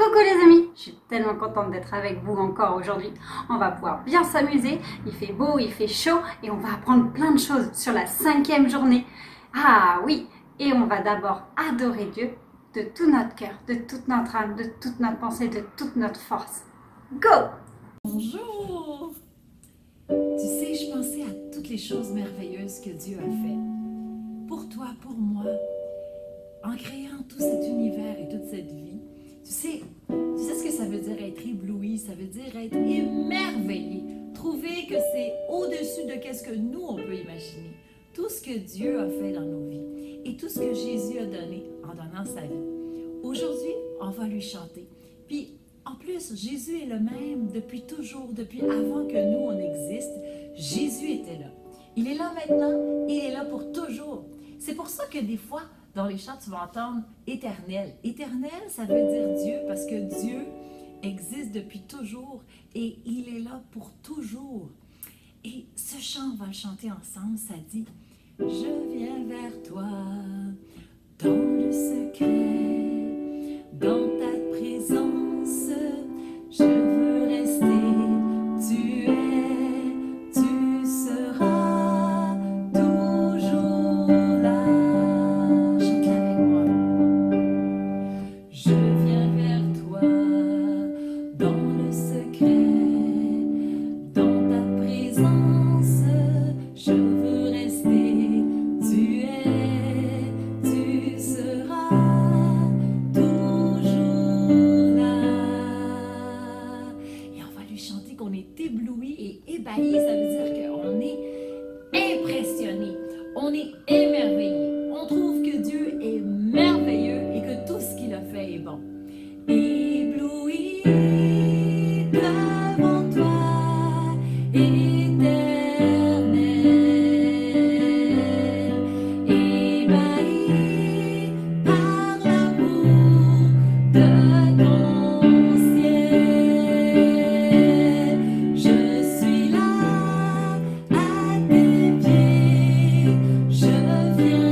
Coucou les amis, je suis tellement contente d'être avec vous encore aujourd'hui. On va pouvoir bien s'amuser, il fait beau, il fait chaud et on va apprendre plein de choses sur la 5e journée. Ah oui, et on va d'abord adorer Dieu de tout notre cœur, de toute notre âme, de toute notre pensée, de toute notre force. Go! Bonjour! Tu sais, je pensais à toutes les choses merveilleuses que Dieu a fait. Pour toi, pour moi, en créant tout cet univers et toute cette vie. Tu sais ce que ça veut dire être ébloui, ça veut dire être émerveillé. Trouver que c'est au-dessus de ce que nous, on peut imaginer. Tout ce que Dieu a fait dans nos vies et tout ce que Jésus a donné en donnant sa vie. Aujourd'hui, on va lui chanter. Puis, en plus, Jésus est le même depuis toujours, depuis avant que nous, on existe. Jésus était là. Il est là maintenant, il est là pour toujours. C'est pour ça que des fois, dans les chants, tu vas entendre « éternel ». Éternel, ça veut dire Dieu, parce que Dieu existe depuis toujours et il est là pour toujours. Et ce chant, on va le chanter ensemble, ça dit « Je viens vers toi dans le secret, dans ta présence, je veux rester, tu es, tu seras toujours là. » Chante avec moi. Je viens vers toi dans le secret, dans ta présence, je veux rester, tu es, tu seras toujours là. Et on va lui chanter qu'on est ébloui et ébahi, ça veut dire qu'on est impressionné, on est émerveillé, on trouve que Dieu est merveilleux et que tout ce qu'il a fait est bon. Ébloui devant toi, éternel, ébahi par l'amour de ton ciel. Je suis là à tes pieds, je viens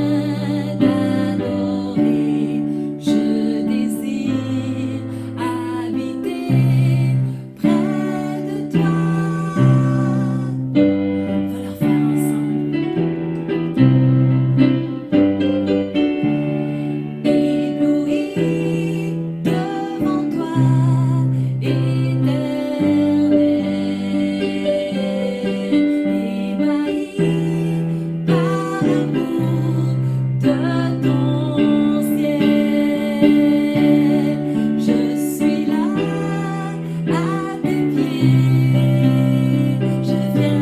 d'adorer, je désire habiter près de toi. On va le refaire ensemble. Ébloui devant toi, éternel, ébahi par l'amour de ton ciel. Je suis là à tes pieds, je viens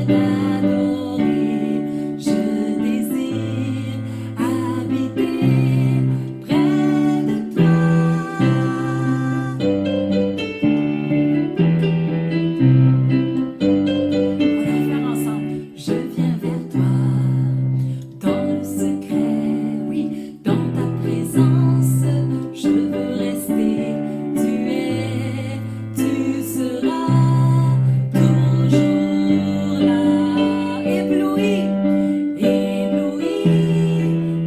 d'adorer, je désire habiter près de toi. On va le faire ensemble. Je viens vers toi dans le secret, oui, dans ta présence, je veux rester, tu es, tu seras toujours là. Ébloui, ébloui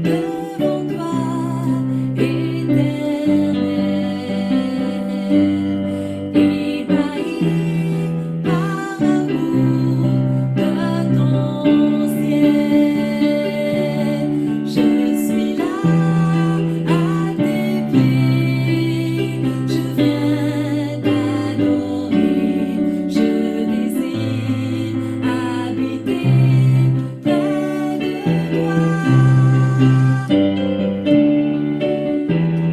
devant toi, éternel, ébahi par l'amour de ton ciel. Je suis là à tes pieds, je viens d'adorer, je désire habiter près de toi.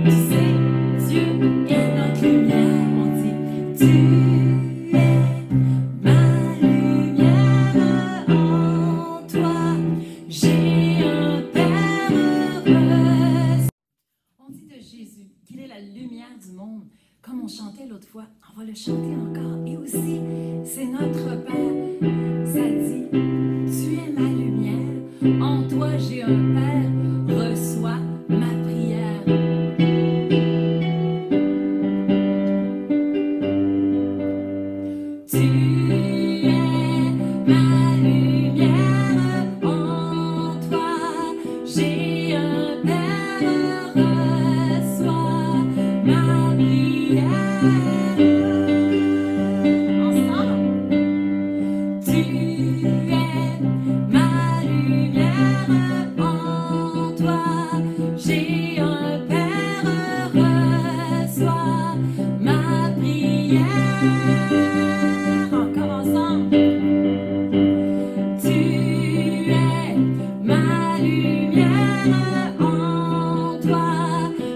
Tu sais, Dieu est notre lumière, on dit. Tu es ma lumière, en toi j'ai un Père heureux. On dit de Jésus qu'il est la lumière du monde, comme on chantait l'autre fois. On va le chanter encore. Et aussi, c'est notre Père. Ça dit, tu es ma lumière, en toi j'ai un Père, reçois ma prière. Tu es ma lumière, en toi j'ai un Père, reçois ma prière. Ensemble. Tu es ma lumière, en toi j'ai un Père, reçois ma prière. Encore ensemble. Tu es ma lumière, en toi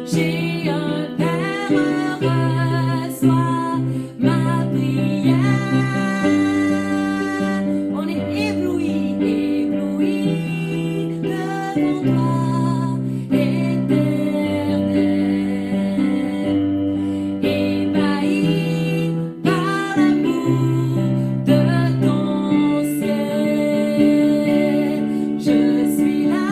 j'ai un Père, reçois ma prière. On est ébloui, ébloui devant toi, éternel, ébahi par l'amour de ton ciel. Je suis là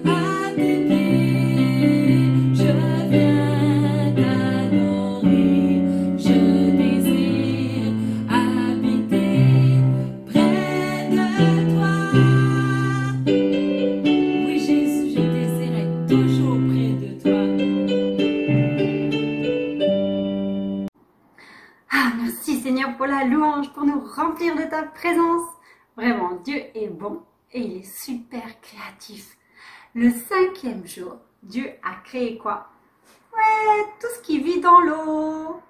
à tes pieds, je viens t'adorer, je désire habiter près de toi. Oui, Jésus, je désire être toujours près de toi. Ah, merci Seigneur pour la louange, pour nous remplir de ta présence. Vraiment, Dieu est bon et il est super créatif. Le 5e jour, Dieu a créé quoi? Ouais, tout ce qui vit dans l'eau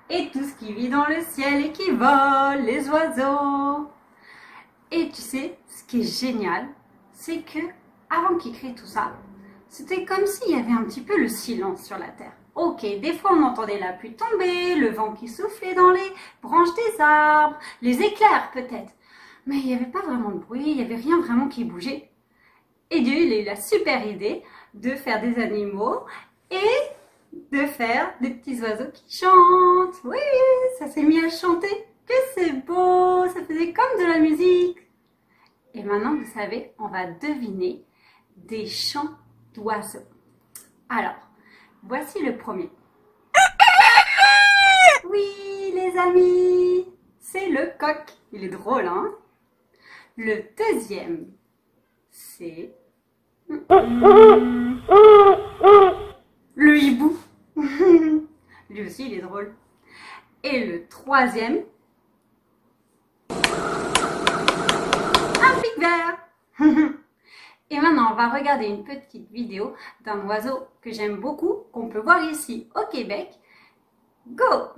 et tout ce qui vit dans le ciel et qui vole, les oiseaux. Et tu sais, ce qui est génial, c'est que avant qu'il crée tout ça, c'était comme s'il y avait un petit peu le silence sur la terre. Ok, des fois on entendait la pluie tomber, le vent qui soufflait dans les branches des arbres, les éclairs peut-être. Mais il n'y avait pas vraiment de bruit, il n'y avait rien vraiment qui bougeait. Et Dieu, il a eu la super idée de faire des animaux et de faire des petits oiseaux qui chantent. Oui, ça s'est mis à chanter. Que c'est beau, ça faisait comme de la musique. Et maintenant, vous savez, on va deviner des chants d'oiseaux. Alors, voici le premier. Oui, les amis, c'est le coq. Il est drôle, hein? Le deuxième, c'est le hibou. Lui aussi, il est drôle. Et le troisième, un pic-vert. Et maintenant, on va regarder une petite vidéo d'un oiseau que j'aime beaucoup, qu'on peut voir ici au Québec. Go!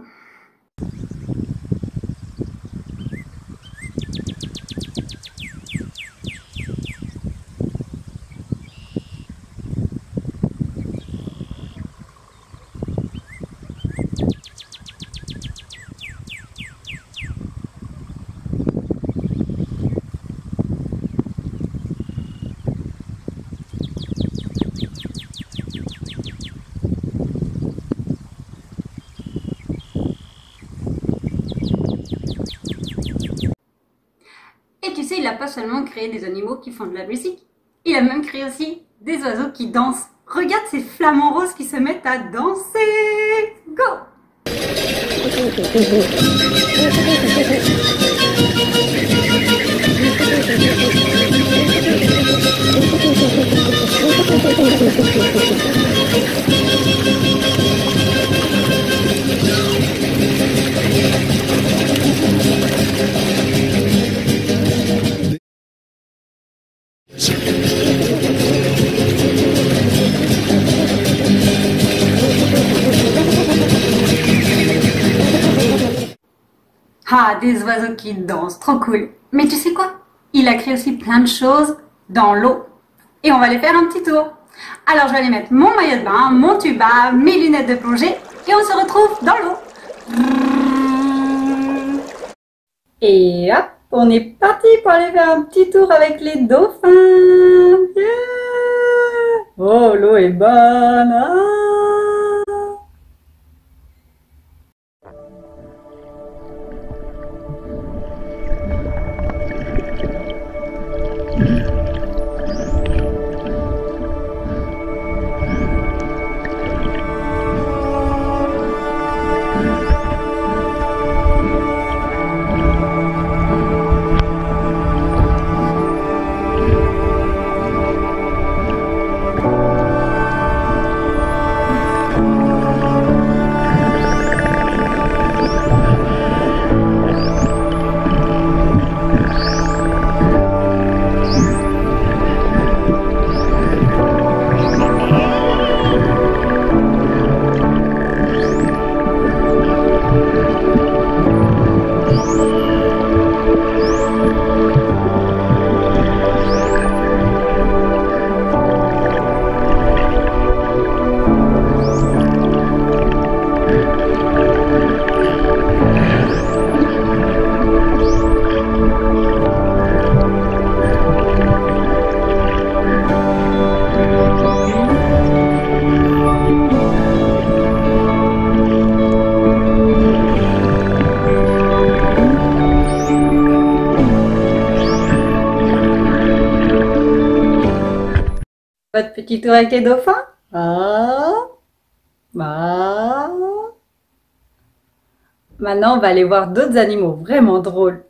Et tu sais, il n'a pas seulement créé des animaux qui font de la musique, il a même créé aussi des oiseaux qui dansent. Regarde ces flamants roses qui se mettent à danser. Go! Ah, des oiseaux qui dansent, trop cool. Mais tu sais quoi? Il a créé aussi plein de choses dans l'eau. Et on va les faire un petit tour. Alors je vais aller mettre mon maillot de bain, mon tuba, mes lunettes de plongée et on se retrouve dans l'eau. Et hop, on est parti pour aller faire un petit tour avec les dauphins. Yeah! Oh, l'eau est bonne. Ah! petit tour avec les dauphins? Ah. Ah. Maintenant, on va aller voir d'autres animaux vraiment drôles.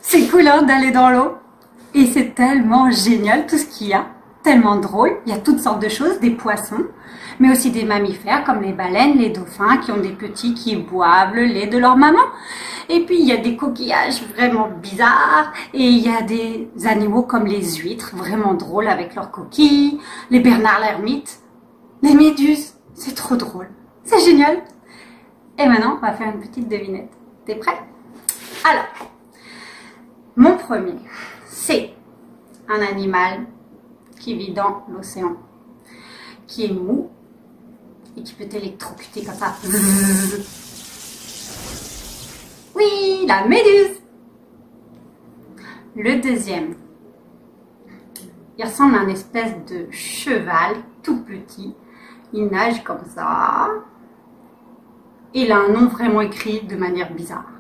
C'est cool hein, d'aller dans l'eau et c'est tellement génial tout ce qu'il y a, tellement drôle. Il y a toutes sortes de choses, des poissons, mais aussi des mammifères comme les baleines, les dauphins qui ont des petits qui boivent le lait de leur maman. Et puis il y a des coquillages vraiment bizarres et il y a des animaux comme les huîtres, vraiment drôles avec leurs coquilles, les bernards l'ermite, les méduses, c'est trop drôle, c'est génial. Et maintenant on va faire une petite devinette, t'es prêt? Alors, mon premier, c'est un animal qui vit dans l'océan, qui est mou et qui peut t'électrocuter comme ça. Oui, la méduse. Le deuxième, il ressemble à une espèce de cheval tout petit. Il nage comme ça. Il a un nom vraiment écrit de manière bizarre.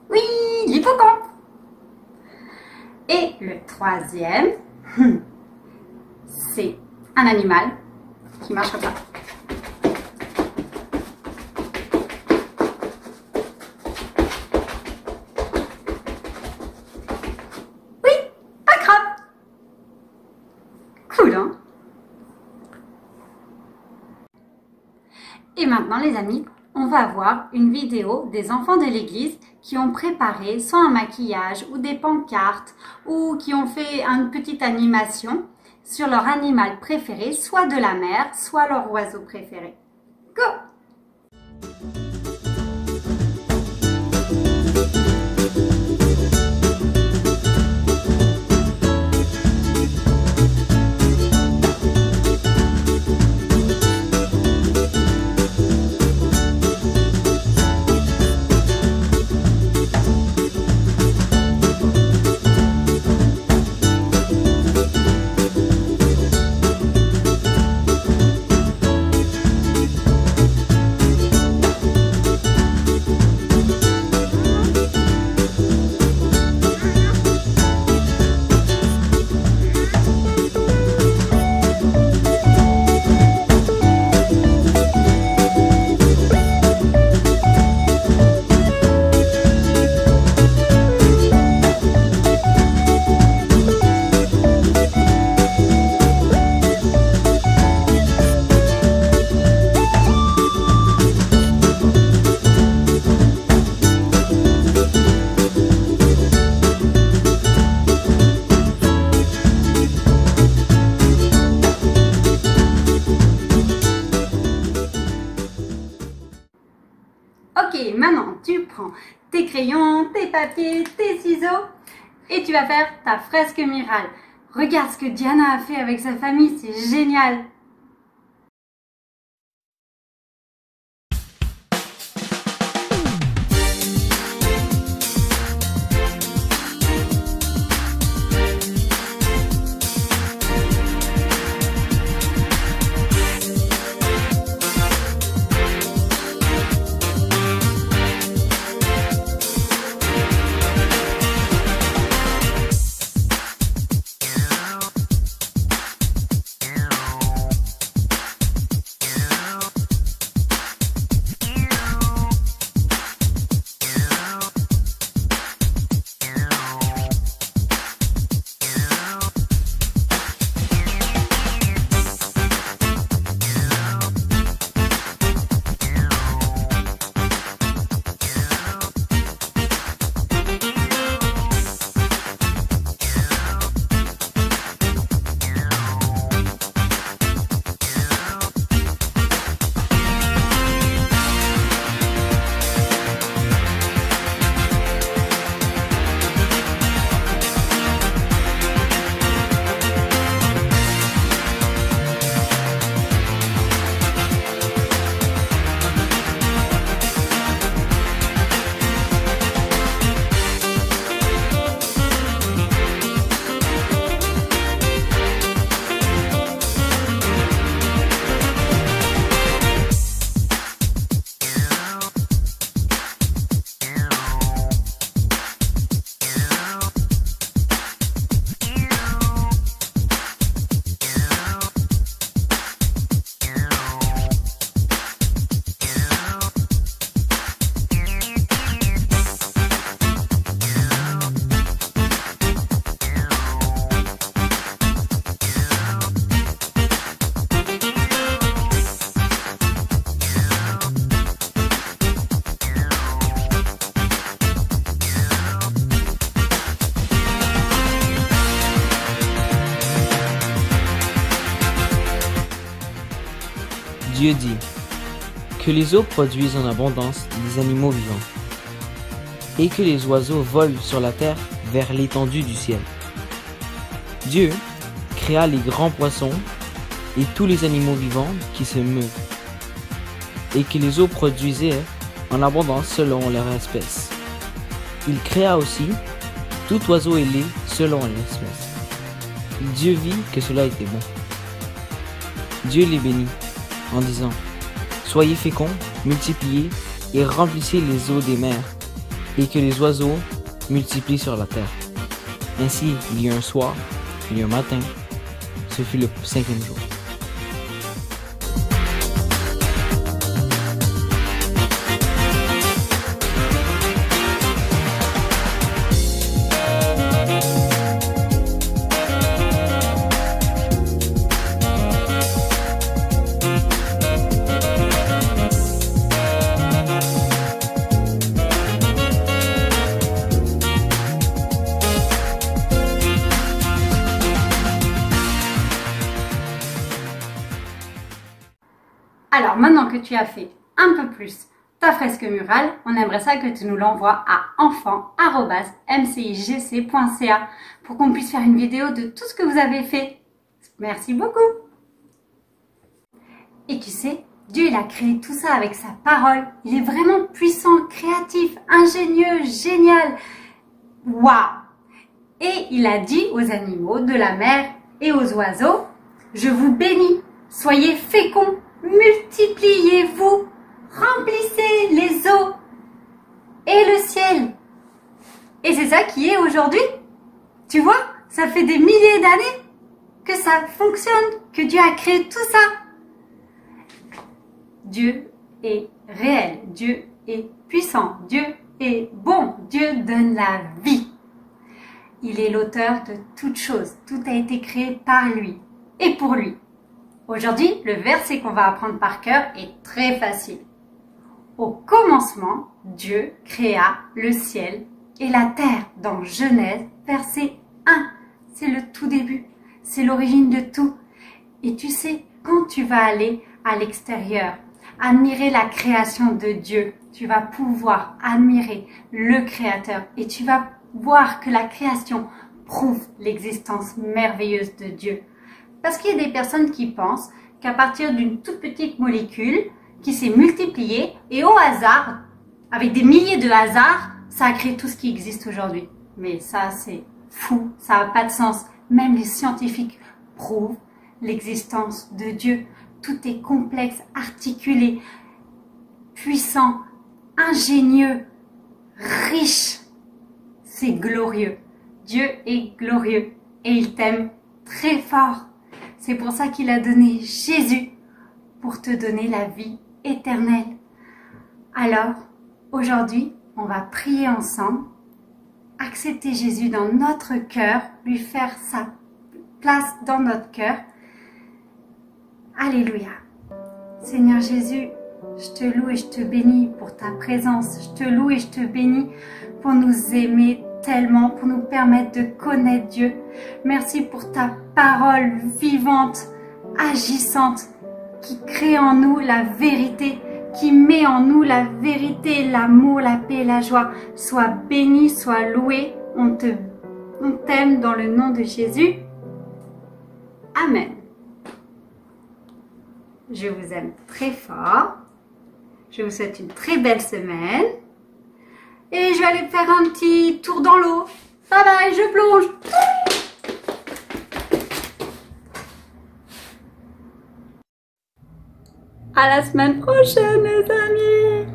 Oui, l'hippocampe. Et le troisième, c'est un animal qui marche comme ça. Oui, un crabe. Cool, hein? Et maintenant, les amis, on va voir une vidéo des enfants de l'église qui ont préparé soit un maquillage ou des pancartes ou qui ont fait une petite animation sur leur animal préféré, soit de la mer, soit leur oiseau préféré. Go! Ok, maintenant tu prends tes crayons, tes papiers, tes ciseaux et tu vas faire ta fresque murale. Regarde ce que Diana a fait avec sa famille, c'est génial! Dieu dit que les eaux produisent en abondance les animaux vivants et que les oiseaux volent sur la terre vers l'étendue du ciel. Dieu créa les grands poissons et tous les animaux vivants qui se meuvent et que les eaux produisaient en abondance selon leur espèce. Il créa aussi tout oiseau ailé selon l'espèce. Dieu vit que cela était bon. Dieu les bénit en disant: soyez féconds, multipliez et remplissez les eaux des mers, et que les oiseaux multiplient sur la terre. Ainsi, il y eut un soir, il y eut un matin. Ce fut le 5e jour. Alors maintenant que tu as fait un peu plus ta fresque murale, on aimerait ça que tu nous l'envoies à enfant@mcigc.ca pour qu'on puisse faire une vidéo de tout ce que vous avez fait. Merci beaucoup. Et tu sais, Dieu il a créé tout ça avec sa parole. Il est vraiment puissant, créatif, ingénieux, génial. Waouh! Et il a dit aux animaux de la mer et aux oiseaux: je vous bénis, soyez féconds, multipliez-vous, remplissez les eaux et le ciel. Et c'est ça qui est aujourd'hui. Tu vois, ça fait des milliers d'années que ça fonctionne, que Dieu a créé tout ça. Dieu est réel, Dieu est puissant, Dieu est bon, Dieu donne la vie. Il est l'auteur de toutes choses, tout a été créé par lui et pour lui. Aujourd'hui, le verset qu'on va apprendre par cœur est très facile. Au commencement, Dieu créa le ciel et la terre dans Genèse, verset 1. C'est le tout début, c'est l'origine de tout. Et tu sais, quand tu vas aller à l'extérieur, admirer la création de Dieu, tu vas pouvoir admirer le Créateur et tu vas voir que la création prouve l'existence merveilleuse de Dieu. Parce qu'il y a des personnes qui pensent qu'à partir d'une toute petite molécule qui s'est multipliée et au hasard, avec des milliers de hasards, ça a créé tout ce qui existe aujourd'hui. Mais ça, c'est fou, ça n'a pas de sens. Même les scientifiques prouvent l'existence de Dieu. Tout est complexe, articulé, puissant, ingénieux, riche. C'est glorieux. Dieu est glorieux et il t'aime très fort. C'est pour ça qu'il a donné Jésus pour te donner la vie éternelle. Alors, aujourd'hui, on va prier ensemble, accepter Jésus dans notre cœur, lui faire sa place dans notre cœur. Alléluia. Seigneur Jésus, je te loue et je te bénis pour ta présence. Je te loue et je te bénis pour nous aimer tellement, pour nous permettre de connaître Dieu. Merci pour ta parole vivante, agissante, qui crée en nous la vérité, qui met en nous la vérité, l'amour, la paix et la joie. Sois béni, sois loué. On t'aime dans le nom de Jésus. Amen. Je vous aime très fort. Je vous souhaite une très belle semaine. Et je vais aller faire un petit tour dans l'eau. Bye bye, je plonge. À la semaine prochaine, les amis.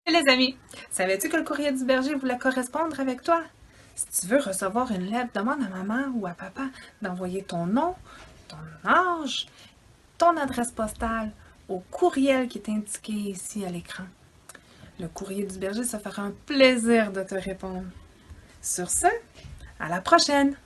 Les amis, savais-tu que le courrier du berger voulait correspondre avec toi? Si tu veux recevoir une lettre, demande à maman ou à papa d'envoyer ton nom, ton âge, ton adresse postale au courriel qui est indiqué ici à l'écran. Le courrier du berger se fera un plaisir de te répondre. Sur ce, à la prochaine!